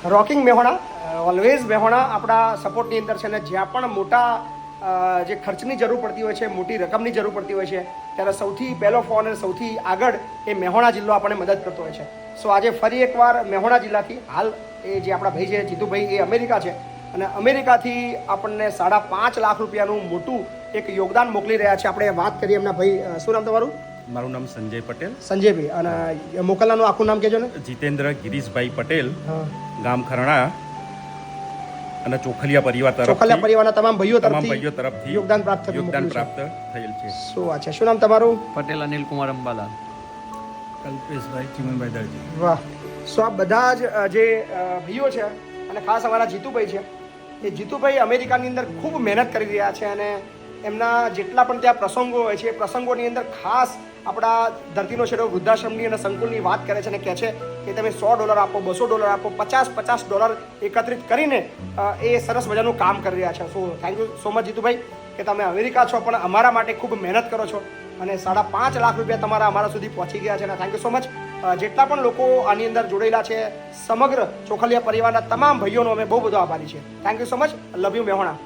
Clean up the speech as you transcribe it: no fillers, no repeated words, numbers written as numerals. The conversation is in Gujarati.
રોકિંગ મેહોણા ઓલવેઝ મેહોણા આપણા સપોર્ટની અંદર છે અને જ્યાં પણ મોટા જે ખર્ચની જરૂર પડતી હોય છે, મોટી રકમની જરૂર પડતી હોય છે, ત્યારે સૌથી પહેલો ફોન અને સૌથી આગળ એ મેહોણા જિલ્લો આપણને મદદ કરતો હોય છે. સો આજે ફરી એકવાર મેહોણા જિલ્લાથી હાલ એ જે આપણા ભાઈ છે જીતુભાઈ એ અમેરિકા છે અને અમેરિકાથી આપણને 5.5 લાખ રૂપિયાનું મોટું એક યોગદાન મોકલી રહ્યા છે. આપણે વાત કરીએ એમના ભાઈ, શું નામ તમારું? મારું નામ સંજય પટેલ. સંજયભાઈ. અને મોકલનાનું આખું નામ કહેજો ને. જીતેન્દ્ર ગિરીશભાઈ પટેલ, ગામ ખરણા અને ચોખલિયા પરિવાર તરફથી, ચોખલિયા પરિવારના તમામ ભાઈઓ તરફથી યોગદાન પ્રાપ્ત થયેલ છે. શું વાત છે? શું નામ તમારું? પટેલ અનિલ કુમાર અંબાલાલ. કલ્પેશભાઈ ચિમનભાઈ દરજી. વાહ. સો આ બધા જ જે ભાઈઓ છે અને ખાસ અમારા જીતુભાઈ છે, એ જીતુભાઈ અમેરિકાની અંદર ખૂબ મહેનત કરી રહ્યા છે અને એમના જેટલા પણ ત્યાં પ્રસંગો હોય છે એ પ્રસંગોની અંદર ખાસ આપણા ધરતીનો છેડો વૃદ્ધાશ્રમની અને સંકુલની વાત કરે છે અને કહે છે કે તમે $100 આપો, $200 આપો, $50 એકત્રિત કરીને એ સરસ મજાનું કામ કરી રહ્યા છે. So thank you so much Jitubhai કે તમે અમેરિકા છો પણ અમારા માટે ખૂબ મહેનત કરો છો અને 5.5 લાખ રૂપિયા તમારા અમારા સુધી પહોંચી ગયા છે અને થેન્ક યુ સો મચ. જેટલા પણ લોકો આની અંદર જોડાયેલા છે, સમગ્ર ચોખલિયા પરિવારના તમામ ભાઈઓનો અમે બહુ બધો આભારી છે. Thank you so much. Love you મેહોણા.